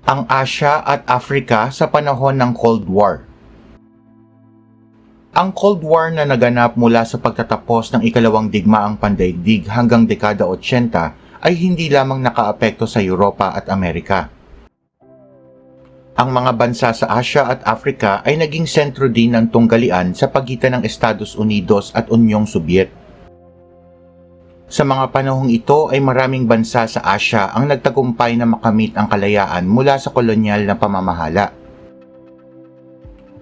Ang Asya at Africa sa panahon ng Cold War. Ang Cold War na naganap mula sa pagtatapos ng ikalawang digmaang pandaigdig hanggang dekada 80 ay hindi lamang nakaapekto sa Europa at Amerika. Ang mga bansa sa Asya at Africa ay naging sentro din ng tunggalian sa pagitan ng Estados Unidos at Unyong Sobyet. Sa mga panahong ito ay maraming bansa sa Asya ang nagtagumpay na makamit ang kalayaan mula sa kolonyal na pamamahala.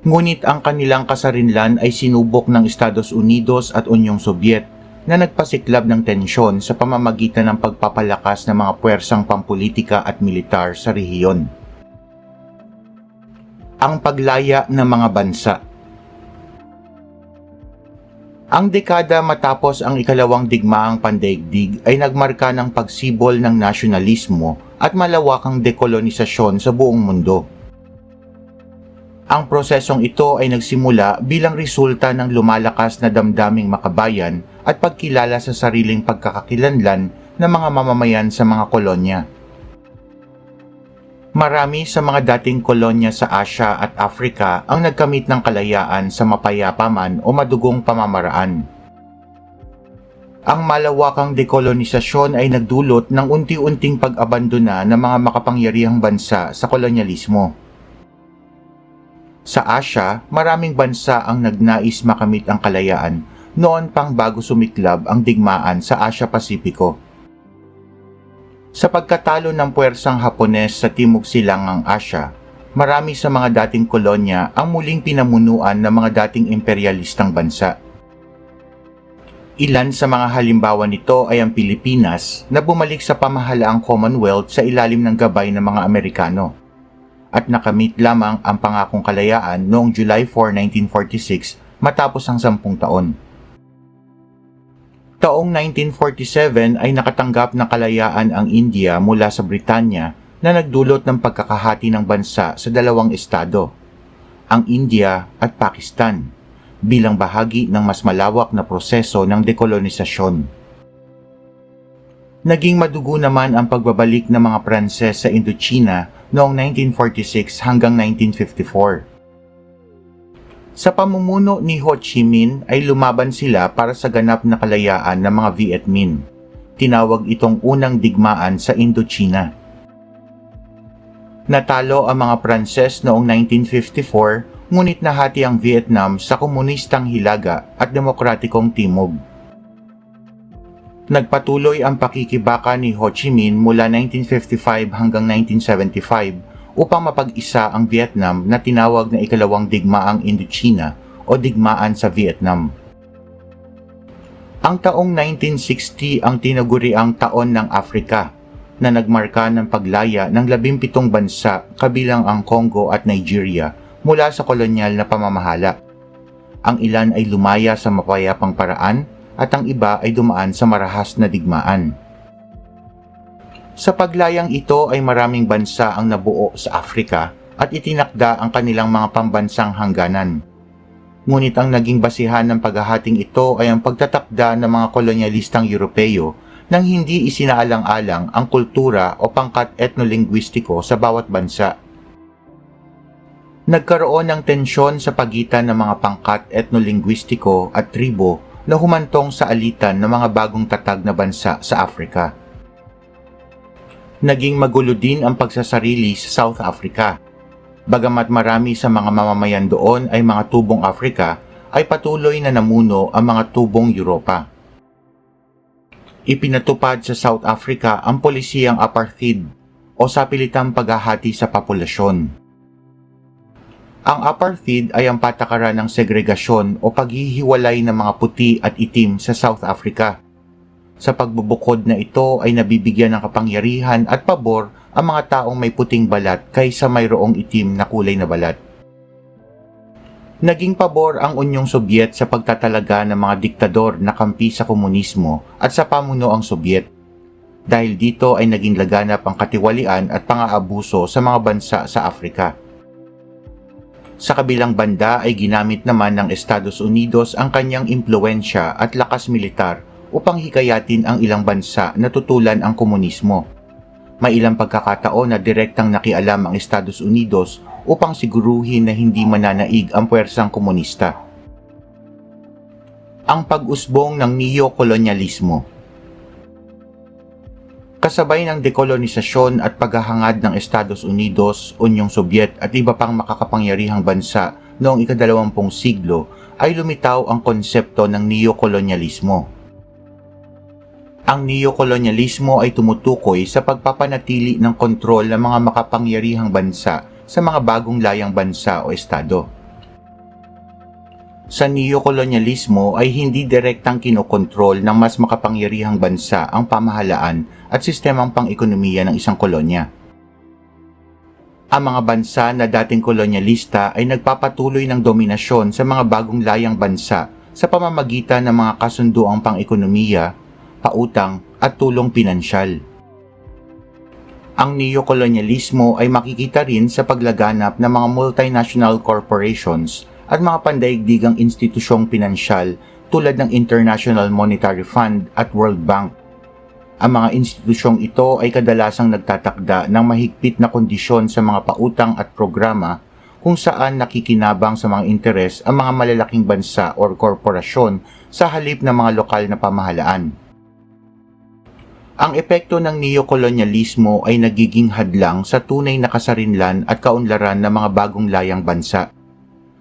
Ngunit ang kanilang kasarinlan ay sinubok ng Estados Unidos at Unyong Sobyet na nagpasiklab ng tensyon sa pamamagitan ng pagpapalakas ng mga puwersang pampulitika at militar sa rehiyon. Ang paglaya ng mga bansa. Ang dekada matapos ang ikalawang digmaang pandaigdig ay nagmarka ng pagsibol ng nasyonalismo at malawakang dekolonisasyon sa buong mundo. Ang prosesong ito ay nagsimula bilang resulta ng lumalakas na damdaming makabayan at pagkilala sa sariling pagkakakilanlan ng mga mamamayan sa mga kolonya. Marami sa mga dating kolonya sa Asya at Africa ang nagkamit ng kalayaan sa mapayapa man o madugong pamamaraan. Ang malawakang dekolonisasyon ay nagdulot ng unti-unting pag-abandona ng mga makapangyarihang bansa sa kolonyalismo. Sa Asya, maraming bansa ang nagnais makamit ang kalayaan noon pang bago sumiklab ang digmaan sa Asya-Pasipiko. Sa pagkatalo ng puwersang Hapones sa Timog Silangang Asya, marami sa mga dating kolonya ang muling pinamunuan ng mga dating imperialistang bansa. Ilan sa mga halimbawa nito ay ang Pilipinas na bumalik sa pamahalaang Commonwealth sa ilalim ng gabay ng mga Amerikano at nakamit lamang ang pangakong kalayaan noong July 4, 1946 matapos ang 10 taon. Taong 1947 ay nakatanggap ng kalayaan ang India mula sa Britanya na nagdulot ng pagkakahati ng bansa sa dalawang estado, ang India at Pakistan, bilang bahagi ng mas malawak na proseso ng dekolonisasyon. Naging madugo naman ang pagbabalik ng mga Pranses sa Indochina noong 1946 hanggang 1954. Sa pamumuno ni Ho Chi Minh ay lumaban sila para sa ganap na kalayaan ng mga Viet Minh. Tinawag itong unang digmaan sa Indochina. Natalo ang mga Pranses noong 1954, ngunit nahati ang Vietnam sa komunistang Hilaga at demokratikong Timog. Nagpatuloy ang pakikibaka ni Ho Chi Minh mula 1955 hanggang 1975 upang mapag-isa ang Vietnam na tinawag na ikalawang digmaang Indochina o digmaan sa Vietnam. Ang taong 1960 ang tinaguriang taon ng Afrika na nagmarka ng paglaya ng 17 bansa kabilang ang Congo at Nigeria mula sa kolonyal na pamamahala. Ang ilan ay lumaya sa mapayapang paraan at ang iba ay dumaan sa marahas na digmaan. Sa paglayang ito ay maraming bansa ang nabuo sa Afrika at itinakda ang kanilang mga pambansang hangganan. Ngunit ang naging basihan ng paghahating ito ay ang pagtatakda ng mga kolonyalistang Europeo nang hindi isinaalang-alang ang kultura o pangkat etnolinguistiko sa bawat bansa. Nagkaroon ng tensyon sa pagitan ng mga pangkat etnolinguistiko at tribo na humantong sa alitan ng mga bagong tatag na bansa sa Afrika. Naging magulo din ang pagsasarili sa South Africa. Bagamat marami sa mga mamamayan doon ay mga tubong Afrika, ay patuloy na namuno ang mga tubong Europa. Ipinatupad sa South Africa ang polisiyang apartheid o sapilitang paghahati sa populasyon. Ang apartheid ay ang patakaran ng segregasyon o paghihiwalay ng mga puti at itim sa South Africa. Sa pagbubukod na ito ay nabibigyan ng kapangyarihan at pabor ang mga taong may puting balat kaysa mayroong itim na kulay na balat. Naging pabor ang Unyong Sobyet sa pagtatalaga ng mga diktador na kampi sa komunismo at sa pamunuang Sobyet. Dahil dito ay naging laganap ang katiwalian at pang-aabuso sa mga bansa sa Afrika. Sa kabilang banda ay ginamit naman ng Estados Unidos ang kanyang impluwensya at lakas militar upang hikayatin ang ilang bansa na tutulan ang komunismo. May ilang pagkakataon na direktang nakialam ang Estados Unidos upang siguruhin na hindi mananaig ang puwersang komunista. Ang pag-usbong ng neokolonyalismo. Kasabay ng dekolonisasyon at paghahangad ng Estados Unidos, Unyong Sobyet at iba pang makakapangyarihang bansa noong ika-20 siglo ay lumitaw ang konsepto ng neokolonyalismo. Ang neokolonyalismo ay tumutukoy sa pagpapanatili ng kontrol ng mga makapangyarihang bansa sa mga bagong layang bansa o estado. Sa neokolonyalismo ay hindi direktang kinokontrol ng mas makapangyarihang bansa ang pamahalaan at sistemang pang-ekonomiya ng isang kolonya. Ang mga bansa na dating kolonyalista ay nagpapatuloy ng dominasyon sa mga bagong layang bansa sa pamamagitan ng mga kasunduang pang-ekonomiya, pautang at tulong pinansyal. Ang neokolonyalismo ay makikita rin sa paglaganap ng mga multinational corporations at mga pandaigdigang institusyong pinansyal tulad ng International Monetary Fund at World Bank. Ang mga institusyong ito ay kadalasang nagtatakda ng mahigpit na kondisyon sa mga pautang at programa kung saan nakikinabang sa mga interes ang mga malalaking bansa o korporasyon sa halip ng mga lokal na pamahalaan. Ang epekto ng neokolonyalismo ay nagiging hadlang sa tunay na kasarinlan at kaunlaran ng mga bagong layang bansa.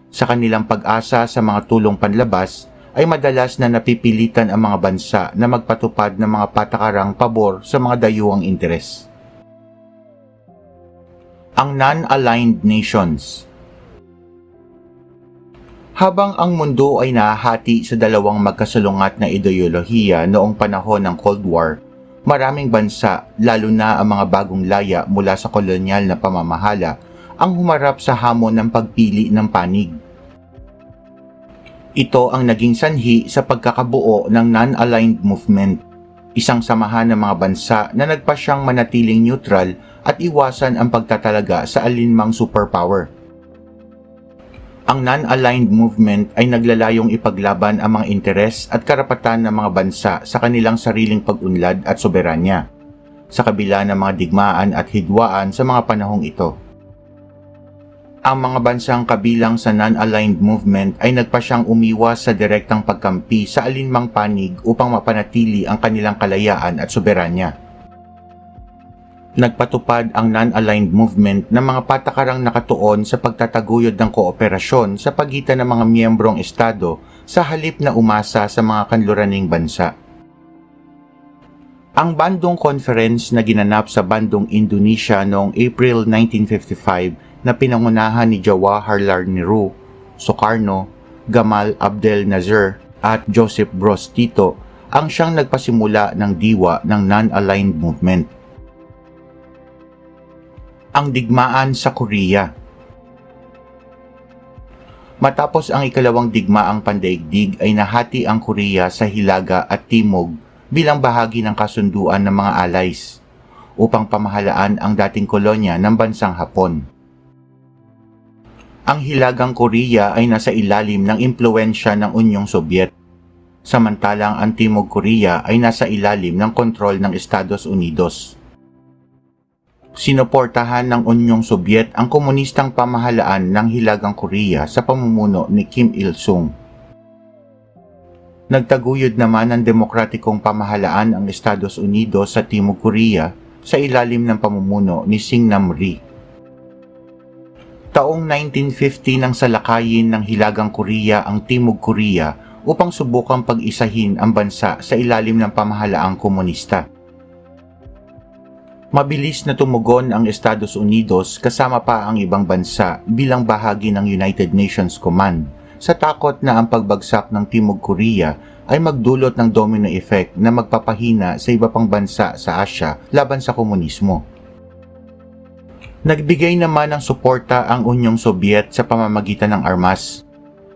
Sa kanilang pag-asa sa mga tulong panlabas, ay madalas na napipilitan ang mga bansa na magpatupad ng mga patakarang pabor sa mga dayuhang interes. Ang non-aligned nations. Habang ang mundo ay nahahati sa dalawang magkasalungat na ideolohiya noong panahon ng Cold War, maraming bansa, lalo na ang mga bagong laya mula sa kolonyal na pamamahala, ang humarap sa hamon ng pagpili ng panig. Ito ang naging sanhi sa pagkakabuo ng non-aligned movement, isang samahan ng mga bansa na nagpasyang manatiling neutral at iwasan ang pagtatalaga sa alinmang superpower. Ang non-aligned movement ay naglalayong ipaglaban ang mga interes at karapatan ng mga bansa sa kanilang sariling pag-unlad at soberanya, sa kabila ng mga digmaan at hidwaan sa mga panahong ito. Ang mga bansang kabilang sa non-aligned movement ay nagpasyang umiwas sa direktang pagkampi sa alinmang panig upang mapanatili ang kanilang kalayaan at soberanya. Nagpatupad ang non-aligned movement ng mga patakarang nakatuon sa pagtataguyod ng kooperasyon sa pagitan ng mga miyembrong estado sa halip na umasa sa mga kanluraning bansa. Ang Bandung Conference na ginanap sa Bandung, Indonesia noong April 1955 na pinangunahan ni Jawaharlal Nehru, Sukarno, Gamal Abdel Nasser at Joseph Broz Tito ang siyang nagpasimula ng diwa ng non-aligned movement. Ang digmaan sa Korea. Matapos ang ikalawang digmaang pandaigdig ay nahati ang Korea sa Hilaga at Timog bilang bahagi ng kasunduan ng mga allies upang pamahalaan ang dating kolonya ng bansang Hapon. Ang Hilagang Korea ay nasa ilalim ng impluwensya ng Unyong Sobyet, samantalang ang Timog Korea ay nasa ilalim ng kontrol ng Estados Unidos. Sinuportahan ng Unyong Sobyet ang komunistang pamahalaan ng Hilagang Korea sa pamumuno ni Kim Il-sung. Nagtaguyod naman ng demokratikong pamahalaan ang Estados Unidos sa Timog Korea sa ilalim ng pamumuno ni Syngman Rhee. Taong 1950 nang salakayin ng Hilagang Korea ang Timog Korea upang subukang pag-isahin ang bansa sa ilalim ng pamahalaang komunista. Mabilis na tumugon ang Estados Unidos kasama pa ang ibang bansa bilang bahagi ng United Nations Command sa takot na ang pagbagsak ng Timog Korea ay magdulot ng domino effect na magpapahina sa iba pang bansa sa Asya laban sa komunismo. Nagbigay naman ng suporta ang Unyong Sobyet sa pamamagitan ng armas,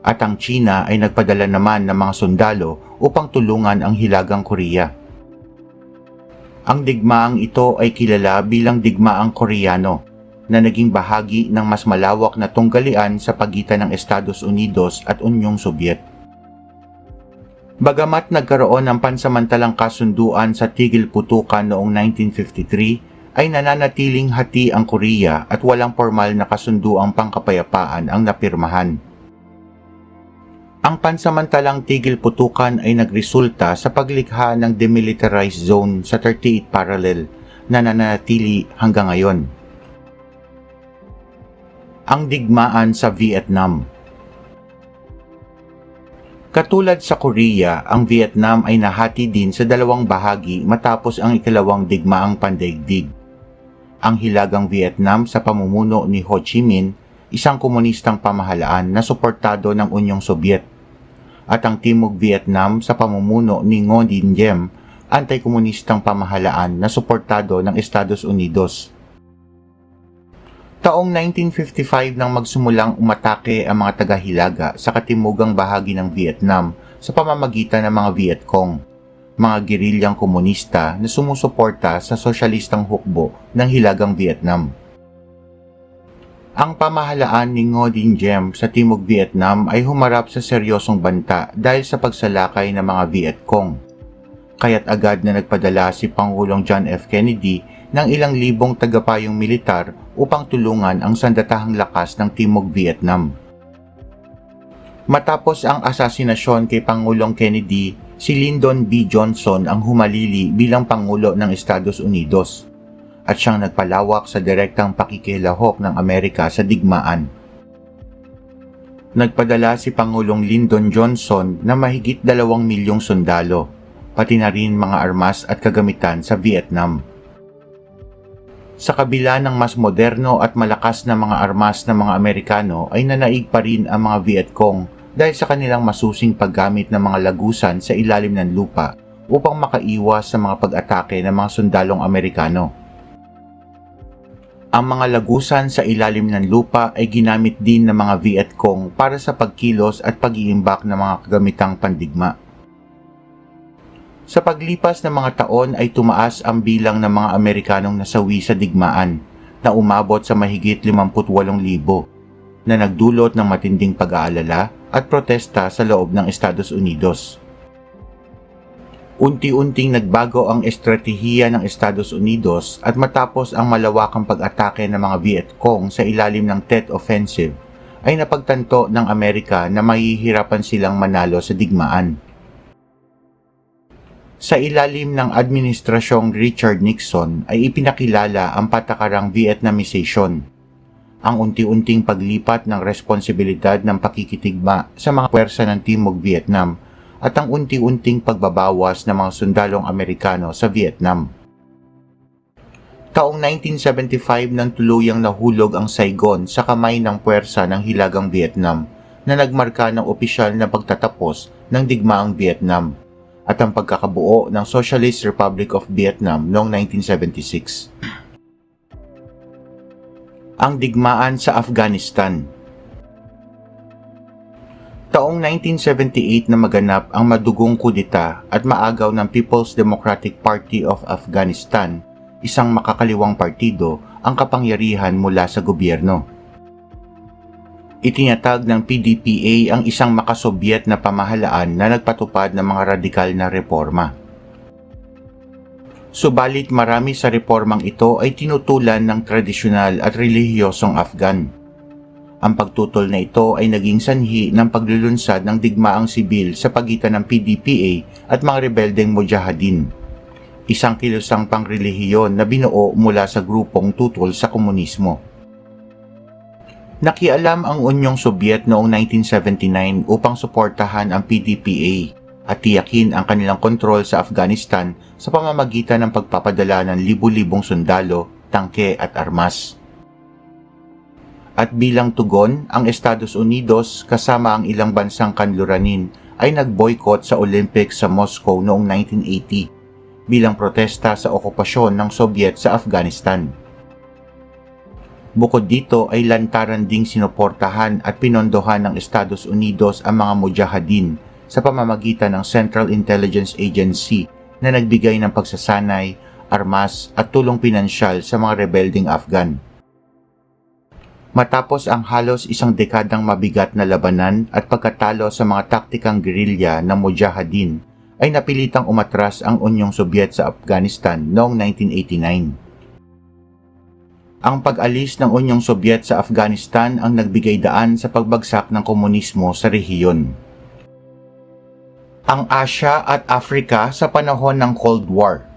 at ang China ay nagpadala naman ng mga sundalo upang tulungan ang Hilagang Korea. Ang digmaang ito ay kilala bilang Digmaang Koreano, na naging bahagi ng mas malawak na tunggalian sa pagitan ng Estados Unidos at Unyong Sobyet. Bagamat nagkaroon ng pansamantalang kasunduan sa tigil putukan noong 1953, ay nananatiling hati ang Korea at walang formal na kasunduang pangkapayapaan ang napirmahan. Ang pansamantalang tigil putukan ay nagresulta sa paglikha ng demilitarized zone sa 38 parallel na nananatili hanggang ngayon. Ang digmaan sa Vietnam. Katulad sa Korea, ang Vietnam ay nahati din sa dalawang bahagi matapos ang ikalawang digmaang pandaigdig. Ang Hilagang Vietnam sa pamumuno ni Ho Chi Minh, isang komunistang pamahalaan na suportado ng Unyong Sobyet, at ang Timog Vietnam sa pamumuno ni Ngo Dinh Diem, anti-komunistang pamahalaan na suportado ng Estados Unidos. Taong 1955 nang magsimulang umatake ang mga taga-Hilaga sa katimugang bahagi ng Vietnam sa pamamagitan ng mga Viet Cong, mga gerilyang komunista na sumusuporta sa sosyalistang hukbo ng Hilagang Vietnam. Ang pamahalaan ni Ngo Dinh Diem sa Timog Vietnam ay humarap sa seryosong banta dahil sa pagsalakay ng mga Viet Cong. Kaya't agad na nagpadala si Pangulong John F. Kennedy ng ilang libong tagapayong militar upang tulungan ang sandatahang lakas ng Timog Vietnam. Matapos ang asasinasyon kay Pangulong Kennedy, si Lyndon B. Johnson ang humalili bilang Pangulo ng Estados Unidos at siyang nagpalawak sa direktang pakikilahok ng Amerika sa digmaan. Nagpadala si Pangulong Lyndon Johnson na mahigit 2 milyong sundalo, pati na rin mga armas at kagamitan sa Vietnam. Sa kabila ng mas moderno at malakas na mga armas ng mga Amerikano ay nanaig pa rin ang mga Viet Cong dahil sa kanilang masusing paggamit ng mga lagusan sa ilalim ng lupa upang makaiwas sa mga pag-atake ng mga sundalong Amerikano. Ang mga lagusan sa ilalim ng lupa ay ginamit din ng mga Viet Cong para sa pagkilos at pag-iimbak ng mga kagamitang pandigma. Sa paglipas ng mga taon ay tumaas ang bilang ng mga Amerikanong nasawi sa digmaan na umabot sa mahigit 58,000 na nagdulot ng matinding pag-aalala at protesta sa loob ng Estados Unidos. Unti-unting nagbago ang estratehiya ng Estados Unidos at matapos ang malawakang pag-atake ng mga Viet Cong sa ilalim ng Tet Offensive ay napagtanto ng Amerika na mahihirapan silang manalo sa digmaan. Sa ilalim ng administrasyong Richard Nixon ay ipinakilala ang patakarang Vietnamization, ang unti-unting paglipat ng responsibilidad ng pakikitigma sa mga puwersa ng Timog Vietnam at ang unti-unting pagbabawas ng mga sundalong Amerikano sa Vietnam. Taong 1975 nang tuluyang nahulog ang Saigon sa kamay ng puwersa ng Hilagang Vietnam na nagmarka ng opisyal na pagtatapos ng digmaang Vietnam at ang pagkakabuo ng Socialist Republic of Vietnam noong 1976. Ang digmaan sa Afghanistan. Taong 1978 na maganap ang madugong kudeta at maagaw ng People's Democratic Party of Afghanistan, isang makakaliwang partido, ang kapangyarihan mula sa gobyerno. Itinatag ng PDPA ang isang makasobyet na pamahalaan na nagpatupad ng mga radikal na reforma. Subalit marami sa reformang ito ay tinutulan ng tradisyonal at relihiyosong Afghan. Ang pagtutol na ito ay naging sanhi ng paglulunsad ng digmaang sibil sa pagitan ng PDPA at mga rebeldeng Mujahideen, isang kilusang pangrelihiyon na binuo mula sa grupong tutol sa komunismo. Nakialam ang Unyong Sobyet noong 1979 upang suportahan ang PDPA at tiyakin ang kanilang kontrol sa Afghanistan sa pamamagitan ng pagpapadala ng libu-libong sundalo, tangke at armas. At bilang tugon, ang Estados Unidos kasama ang ilang bansang kanluranin ay nag-boycott sa Olympics sa Moscow noong 1980 bilang protesta sa okupasyon ng Sobyet sa Afghanistan. Bukod dito ay lantaran ding sinuportahan at pinondohan ng Estados Unidos ang mga Mujahideen sa pamamagitan ng Central Intelligence Agency na nagbigay ng pagsasanay, armas at tulong pinansyal sa mga rebelding Afghan. Matapos ang halos isang dekadang mabigat na labanan at pagkatalo sa mga taktikang gerilya ng Mujahideen, ay napilitang umatras ang Unyong Sobyet sa Afghanistan noong 1989. Ang pag-alis ng Unyong Sobyet sa Afghanistan ang nagbigay daan sa pagbagsak ng komunismo sa rehiyon. Ang Asya at Africa sa panahon ng Cold War.